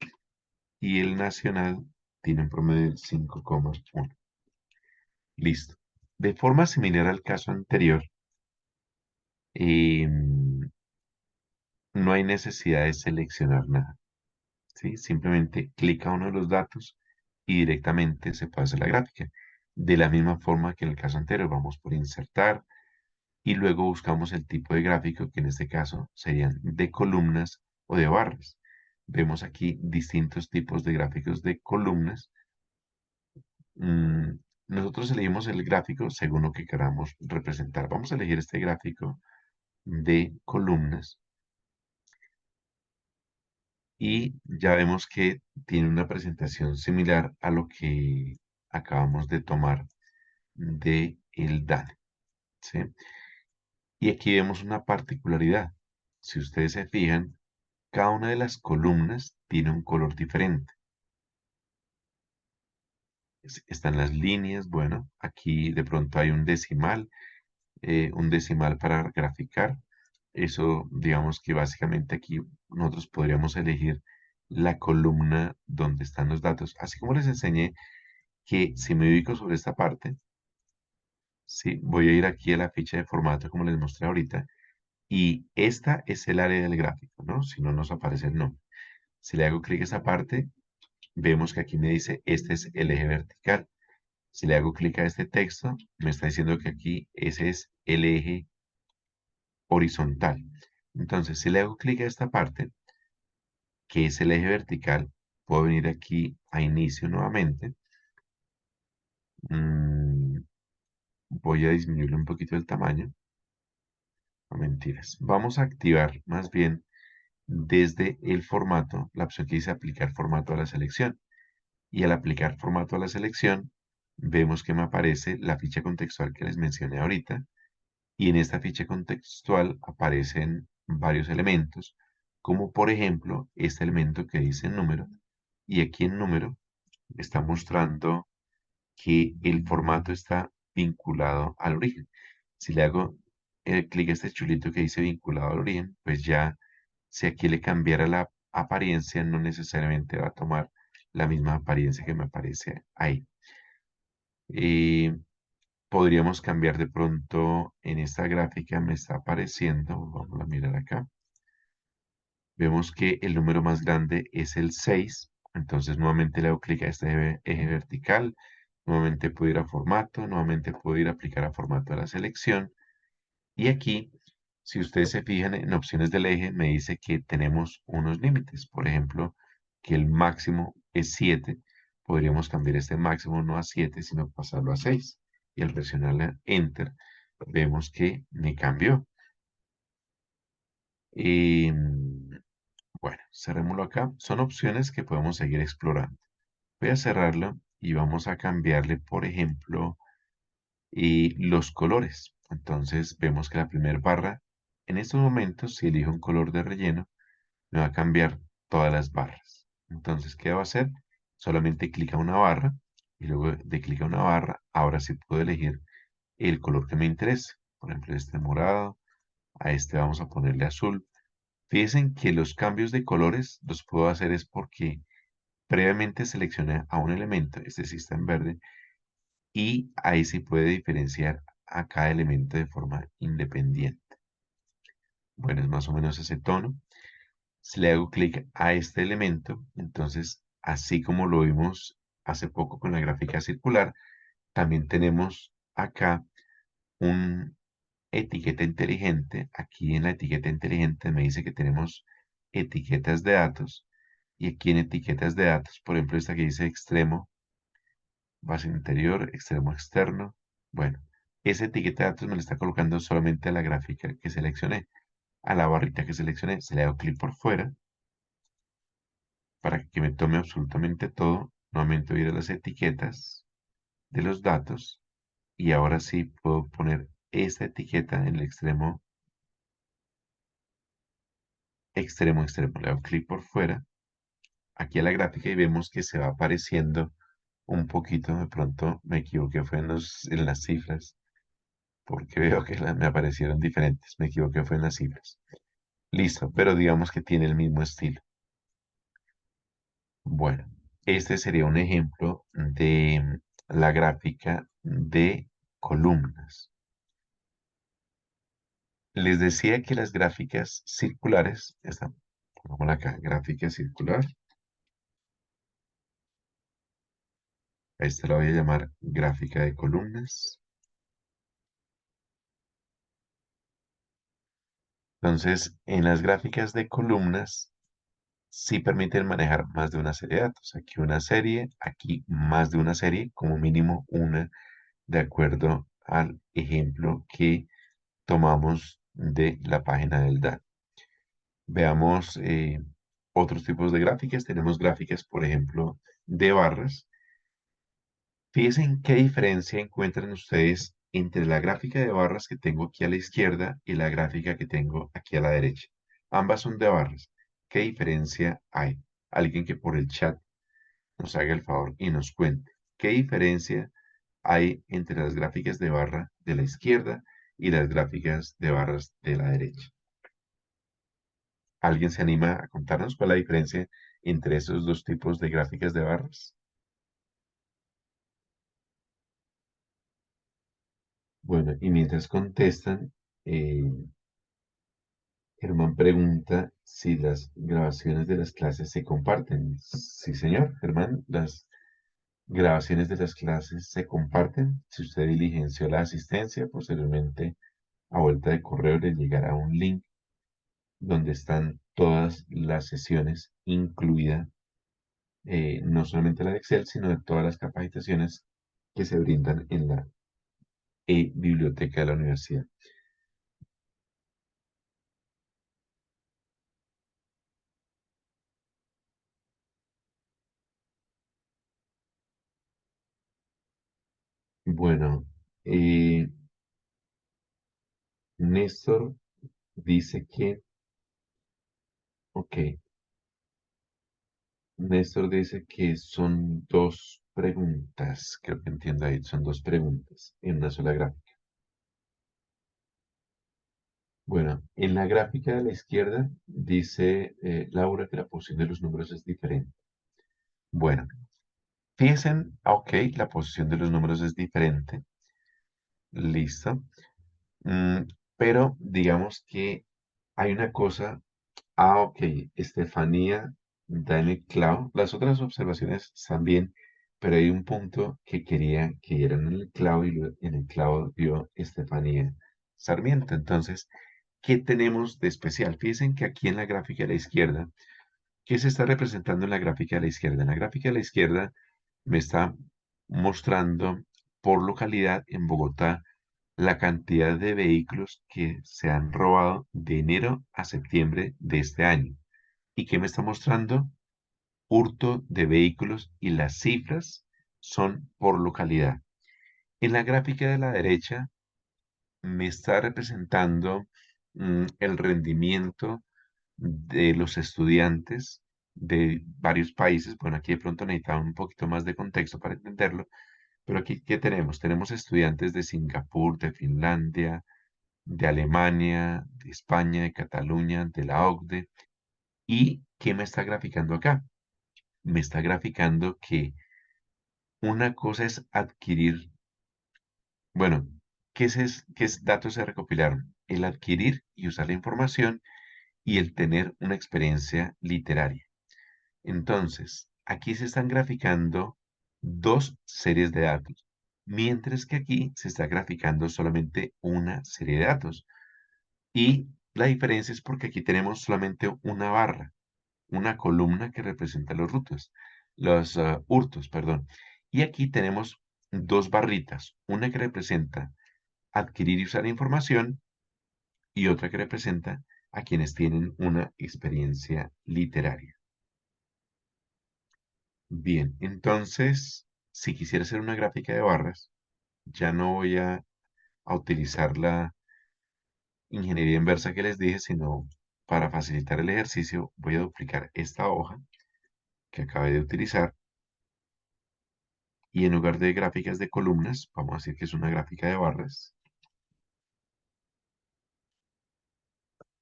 y el nacional tiene un promedio del 5,1. Listo. De forma similar al caso anterior, no hay necesidad de seleccionar nada, ¿sí? Simplemente clica uno de los datos y directamente se puede hacer la gráfica. De la misma forma que en el caso anterior, vamos por insertar y luego buscamos el tipo de gráfico, que en este caso serían de columnas o de barras. Vemos aquí distintos tipos de gráficos de columnas. Mm, Nosotros elegimos el gráfico según lo que queramos representar. Vamos a elegir este gráfico de columnas y ya vemos que tiene una presentación similar a lo que acabamos de tomar de el DANE, ¿sí? Y aquí vemos una particularidad. Si ustedes se fijan, cada una de las columnas tiene un color diferente. Están las líneas, bueno, aquí de pronto hay un decimal para graficar. Eso, digamos que básicamente aquí nosotros podríamos elegir la columna donde están los datos. Así como les enseñé que si me ubico sobre esta parte, sí, voy a ir aquí a la ficha de formato como les mostré ahorita, y esta es el área del gráfico, ¿no? Si no nos aparece el nombre. Si le hago clic a esa parte, vemos que aquí me dice, este es el eje vertical. Si le hago clic a este texto, me está diciendo que aquí ese es el eje horizontal. Entonces, si le hago clic a esta parte, que es el eje vertical, puedo venir aquí a inicio nuevamente. Mm, Voy a disminuirle un poquito el tamaño. No mentiras. Vamos a activar más bien desde el formato, la opción que dice aplicar formato a la selección. Y al aplicar formato a la selección, vemos que me aparece la ficha contextual que les mencioné ahorita. Y en esta ficha contextual aparecen varios elementos, como por ejemplo este elemento que dice número. Y aquí en número está mostrando que el formato está vinculado al origen. Si le hago clic a este chulito que dice vinculado al origen, pues ya si aquí le cambiara la apariencia, no necesariamente va a tomar la misma apariencia que me aparece ahí. Eh, Podríamos cambiar de pronto en esta gráfica, me está apareciendo, vamos a mirar acá. Vemos que el número más grande es el 6. Entonces nuevamente le hago clic a este eje vertical. Nuevamente puedo ir a formato, nuevamente puedo ir a aplicar a formato de la selección. Y aquí, si ustedes se fijan en opciones del eje, me dice que tenemos unos límites. Por ejemplo, que el máximo es 7. Podríamos cambiar este máximo no a 7, sino pasarlo a 6. Y al presionar Enter, vemos que me cambió. Y bueno, cerrémoslo acá. Son opciones que podemos seguir explorando. Voy a cerrarlo y vamos a cambiarle, por ejemplo, los colores. Entonces vemos que la primera barra, en estos momentos, si elijo un color de relleno, me va a cambiar todas las barras. Entonces, ¿qué va a hacer? Solamente clic a una barra y luego de clic a una barra, ahora sí puedo elegir el color que me interese. Por ejemplo, este morado, a este vamos a ponerle azul. Fíjense que los cambios de colores los puedo hacer es porque previamente seleccioné a un elemento, este sí está en verde, y ahí se puede diferenciar a cada elemento de forma independiente. Bueno, es más o menos ese tono. Si le hago clic a este elemento, entonces, así como lo vimos hace poco con la gráfica circular, también tenemos acá un etiqueta inteligente. Aquí en la etiqueta inteligente me dice que tenemos etiquetas de datos. Y aquí en etiquetas de datos, por ejemplo, esta que dice extremo, base interior, extremo externo. Bueno, esa etiqueta de datos me la está colocando solamente a la gráfica que seleccioné. A la barrita que seleccioné, se le hago clic por fuera para que me tome absolutamente todo. Nuevamente voy a ir a las etiquetas de los datos y ahora sí puedo poner esta etiqueta en el extremo, extremo, extremo. Le hago clic por fuera. aquí a la gráfica y vemos que se va apareciendo un poquito, de pronto me equivoqué, fue en las cifras, porque veo que me aparecieron diferentes, me equivoqué, fue en las cifras. Listo, pero digamos que tiene el mismo estilo. Bueno, este sería un ejemplo de la gráfica de columnas. Les decía que las gráficas circulares, esta, pongámosla acá, gráfica circular, a esta la voy a llamar gráfica de columnas. Entonces, en las gráficas de columnas, sí permiten manejar más de una serie de datos. Aquí una serie, aquí más de una serie, como mínimo una, de acuerdo al ejemplo que tomamos de la página del DAX. Veamos otros tipos de gráficas. Tenemos gráficas, por ejemplo, de barras. Fíjense en qué diferencia encuentran ustedes entre la gráfica de barras que tengo aquí a la izquierda y la gráfica que tengo aquí a la derecha. Ambas son de barras. ¿Qué diferencia hay? Alguien que por el chat nos haga el favor y nos cuente. ¿Qué diferencia hay entre las gráficas de barra de la izquierda y las gráficas de barras de la derecha? ¿Alguien se anima a contarnos cuál es la diferencia entre esos dos tipos de gráficas de barras? Bueno, y mientras contestan, Germán pregunta si las grabaciones de las clases se comparten. Sí, señor, Germán, las grabaciones de las clases se comparten. Si usted diligenció la asistencia, posteriormente a vuelta de correo le llegará un link donde están todas las sesiones, incluida no solamente la de Excel, sino de todas las capacitaciones que se brindan en la biblioteca de la universidad. Bueno, eh, Néstor dice que, ok, Néstor dice que son dos preguntas, creo que entiendo ahí, son dos preguntas en una sola gráfica. Bueno, en la gráfica de la izquierda dice Laura que la posición de los números es diferente. Bueno, fíjense, ok, la posición de los números es diferente, listo. Mm, pero digamos que hay una cosa, ok, Estefanía da en el clavo, las otras observaciones están bien, pero hay un punto que quería que dieran en el clavo y en el clavo dio Estefanía Sarmiento. Entonces, ¿qué tenemos de especial? Fíjense que aquí en la gráfica de la izquierda, ¿qué se está representando en la gráfica de la izquierda? En la gráfica de la izquierda me está mostrando por localidad en Bogotá la cantidad de vehículos que se han robado de enero a septiembre de este año. ¿Y qué me está mostrando? Hurto de vehículos y las cifras son por localidad. En la gráfica de la derecha me está representando el rendimiento de los estudiantes de varios países. Bueno, aquí de pronto necesitaba un poquito más de contexto para entenderlo, pero aquí, ¿qué tenemos? Tenemos estudiantes de Singapur, de Finlandia, de Alemania, de España, de Cataluña, de la OCDE. ¿Y qué me está graficando acá? Me está graficando que una cosa es adquirir, bueno, ¿qué datos se recopilaron? El adquirir y usar la información y el tener una experiencia literaria. Entonces, aquí se están graficando dos series de datos, mientras que aquí se está graficando solamente una serie de datos. Y la diferencia es porque aquí tenemos solamente una barra, una columna que representa los hurtos, perdón. Y aquí tenemos dos barritas, una que representa adquirir y usar información y otra que representa a quienes tienen una experiencia literaria. Bien, entonces, si quisiera hacer una gráfica de barras, ya no voy a utilizar la ingeniería inversa que les dije, sino para facilitar el ejercicio voy a duplicar esta hoja que acabé de utilizar y en lugar de gráficas de columnas, vamos a decir que es una gráfica de barras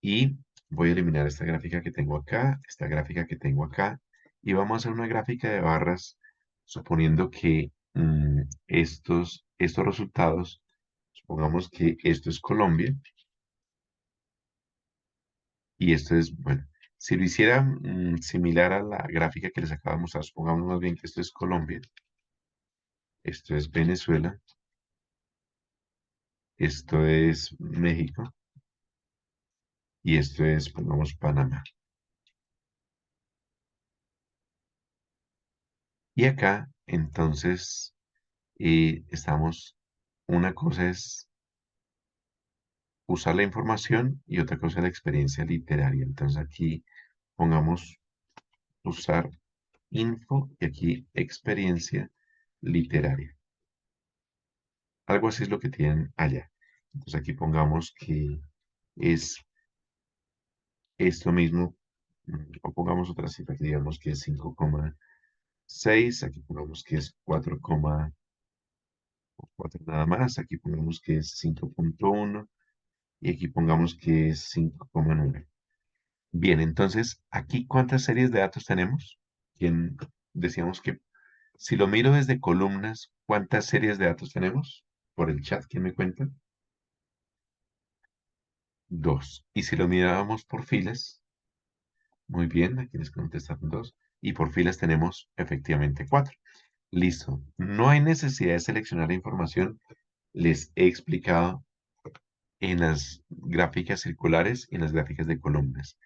y voy a eliminar esta gráfica que tengo acá, esta gráfica que tengo acá y vamos a hacer una gráfica de barras suponiendo que estos resultados, supongamos que esto es Colombia y esto es, bueno, si lo hiciera similar a la gráfica que les acabo de mostrar, supongamos más bien que esto es Colombia, esto es Venezuela, esto es México y esto es, pongamos, Panamá. Y acá, entonces, estamos, una cosa es usar la información y otra cosa es la experiencia literaria. Entonces aquí pongamos usar info y aquí experiencia literaria. Algo así es lo que tienen allá. Entonces aquí pongamos que es esto mismo, o pongamos otra cifra que digamos que es 5,6, aquí pongamos que es 4,4 nada más, aquí pongamos que es 5,1 y aquí pongamos que es 5,9. Bien, entonces, aquí ¿cuántas series de datos tenemos? ¿Quién decíamos que si lo miro desde columnas, ¿cuántas series de datos tenemos? Por el chat, ¿quién me cuenta? Dos. Y si lo mirábamos por filas, muy bien, aquí les contestaron dos. Y por filas tenemos efectivamente cuatro. Listo. No hay necesidad de seleccionar la información. Les he explicado en las gráficas circulares y en las gráficas de columnas.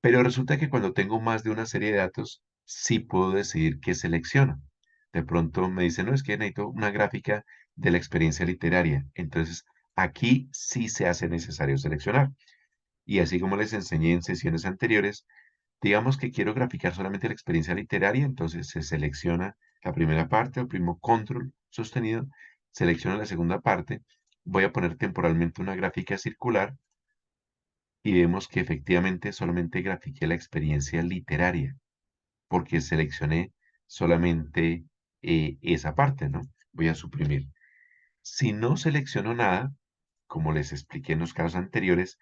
Pero resulta que cuando tengo más de una serie de datos, sí puedo decidir qué selecciono. De pronto me dicen, no, es que necesito una gráfica de la experiencia literaria. Entonces, aquí sí se hace necesario seleccionar. Y así como les enseñé en sesiones anteriores, digamos que quiero graficar solamente la experiencia literaria, entonces se selecciona la primera parte, oprimo control sostenido, selecciono la segunda parte, voy a poner temporalmente una gráfica circular y vemos que efectivamente solamente grafiqué la experiencia literaria, porque seleccioné solamente esa parte, ¿no? Voy a suprimir. Si no selecciono nada, como les expliqué en los casos anteriores,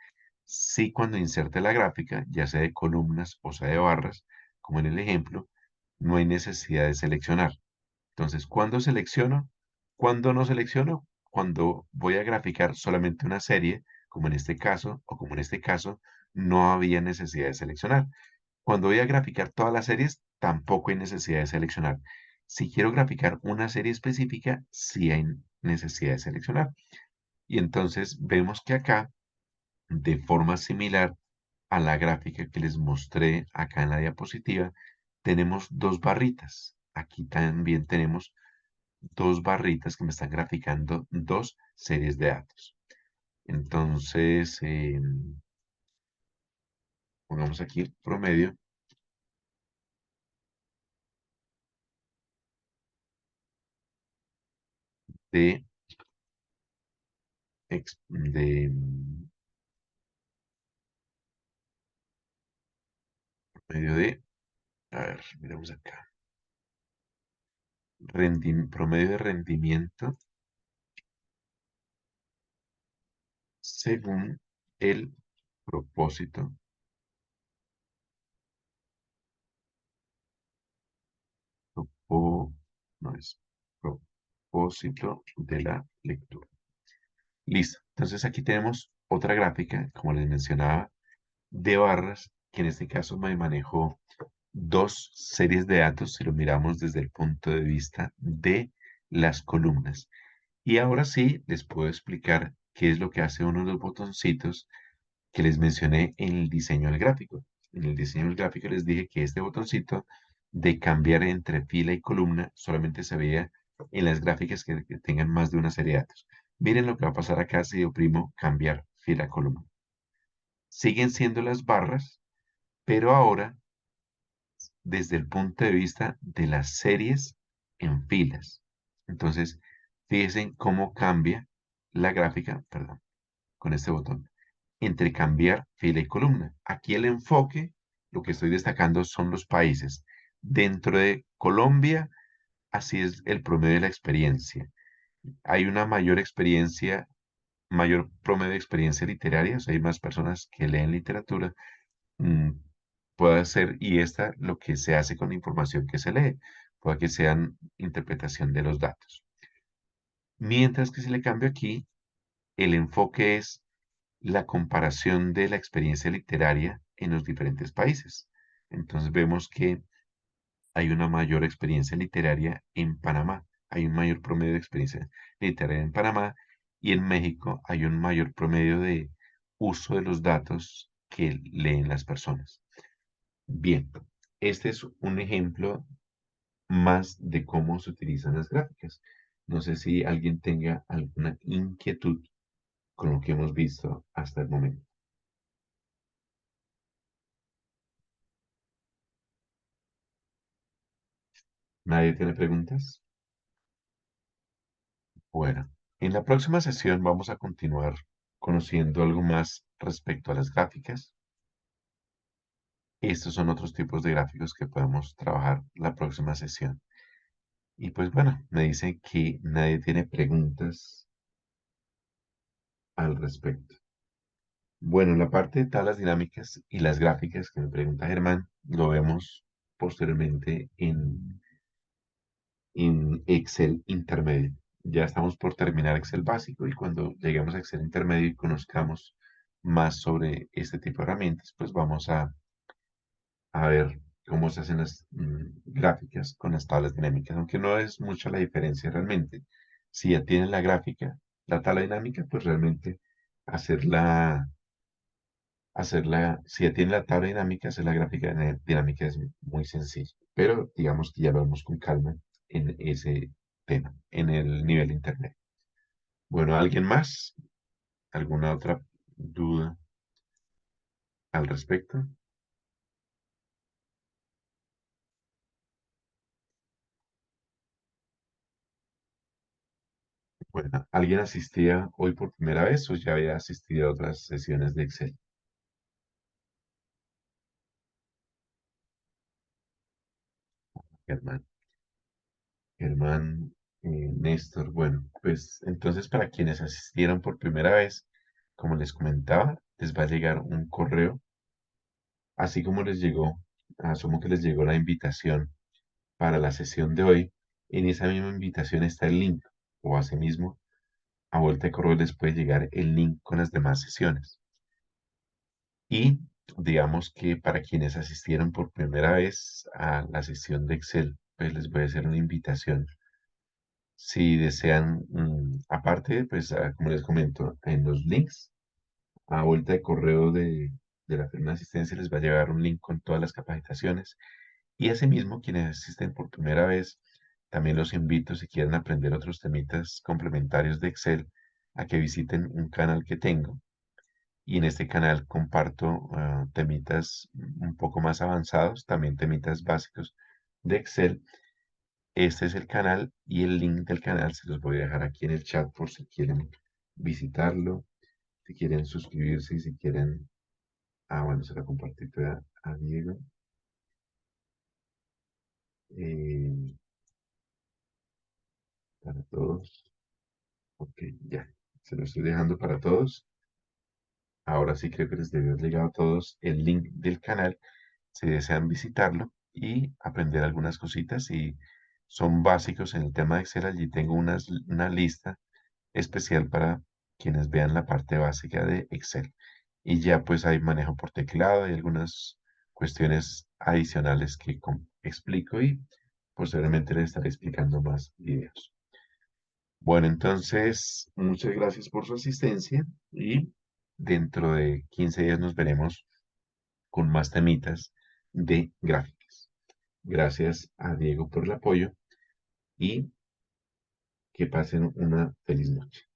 sí cuando inserte la gráfica, ya sea de columnas o sea de barras, como en el ejemplo, no hay necesidad de seleccionar. Entonces, ¿cuándo selecciono? ¿Cuándo no selecciono? Cuando voy a graficar solamente una serie, como en este caso, o como en este caso, no había necesidad de seleccionar. Cuando voy a graficar todas las series, tampoco hay necesidad de seleccionar. Si quiero graficar una serie específica, sí hay necesidad de seleccionar. Y entonces vemos que acá, de forma similar a la gráfica que les mostré acá en la diapositiva, tenemos dos barritas. Aquí también tenemos dos barritas que me están graficando dos series de datos. Entonces, pongamos aquí el promedio de, promedio de, a ver, miramos acá, promedio de rendimiento según el propósito, no es propósito de la lectura. Listo. Entonces aquí tenemos otra gráfica, como les mencionaba, de barras, que en este caso me manejo dos series de datos si lo miramos desde el punto de vista de las columnas. Y ahora sí les puedo explicar qué es lo que hace uno de los botoncitos que les mencioné en el diseño del gráfico. En el diseño del gráfico les dije que este botoncito de cambiar entre fila y columna solamente se veía en las gráficas que tengan más de una serie de datos. Miren lo que va a pasar acá si oprimo cambiar fila-columna. Siguen siendo las barras, pero ahora desde el punto de vista de las series en filas. Entonces, fíjense en cómo cambia la gráfica, perdón, con este botón, entre cambiar fila y columna. Aquí el enfoque, lo que estoy destacando son los países. Dentro de Colombia, así es el promedio de la experiencia. Hay una mayor experiencia, mayor promedio de experiencia literaria, o sea, hay más personas que leen literatura. mm, Puede ser, y esta lo que se hace con la información que se lee, puede que sean interpretación de los datos. Mientras que si le cambio aquí, el enfoque es la comparación de la experiencia literaria en los diferentes países. Entonces vemos que hay una mayor experiencia literaria en Panamá, hay un mayor promedio de experiencia literaria en Panamá y en México hay un mayor promedio de uso de los datos que leen las personas. Bien, este es un ejemplo más de cómo se utilizan las gráficas. No sé si alguien tenga alguna inquietud con lo que hemos visto hasta el momento. ¿Nadie tiene preguntas? Bueno, en la próxima sesión vamos a continuar conociendo algo más respecto a las gráficas. Estos son otros tipos de gráficos que podemos trabajar la próxima sesión. Y pues bueno, me dicen que nadie tiene preguntas al respecto. Bueno, la parte de tablas dinámicas y las gráficas que me pregunta Germán, lo vemos posteriormente en Excel intermedio. Ya estamos por terminar Excel básico y cuando lleguemos a Excel intermedio y conozcamos más sobre este tipo de herramientas, pues vamos a ver cómo se hacen las gráficas con las tablas dinámicas, aunque no es mucha la diferencia realmente. Si ya tienen la gráfica, la tabla dinámica, pues realmente hacerla si ya tiene la tabla dinámica, hacer la gráfica dinámica es muy sencillo. Pero digamos que ya lo vemos con calma en ese tema, en el nivel de internet. Bueno, ¿alguien más? ¿Alguna otra duda al respecto? Bueno, ¿alguien asistía hoy por primera vez o ya había asistido a otras sesiones de Excel? Germán, Germán, Néstor. Bueno, pues entonces para quienes asistieron por primera vez, como les comentaba, les va a llegar un correo. Así como les llegó, asumo que les llegó la invitación para la sesión de hoy, en esa misma invitación está el link, o asimismo, a vuelta de correo les puede llegar el link con las demás sesiones. Y digamos que para quienes asistieron por primera vez a la sesión de Excel, pues les voy a hacer una invitación. Si desean, aparte, pues como les comento, en los links, a vuelta de correo de la firma de asistencia les va a llegar un link con todas las capacitaciones. Y asimismo, quienes asisten por primera vez, también los invito, si quieren aprender otros temitas complementarios de Excel, a que visiten un canal que tengo. Y en este canal comparto temitas un poco más avanzados, también temitas básicos de Excel. Este es el canal y el link del canal se los voy a dejar aquí en el chat por si quieren visitarlo, si quieren suscribirse y si quieren... Ah, bueno, se lo compartí a Diego. eh, para todos. Ok, ya. Se lo estoy dejando para todos. Ahora sí creo que les debió haber llegado a todos el link del canal si desean visitarlo y aprender algunas cositas. Y son básicos en el tema de Excel. Allí tengo una lista especial para quienes vean la parte básica de Excel. Y ya pues hay manejo por teclado y algunas cuestiones adicionales que explico y posteriormente les estaré explicando más videos. Bueno, entonces, muchas gracias por su asistencia y dentro de 15 días nos veremos con más temitas de gráficas. Gracias a Diego por el apoyo y que pasen una feliz noche.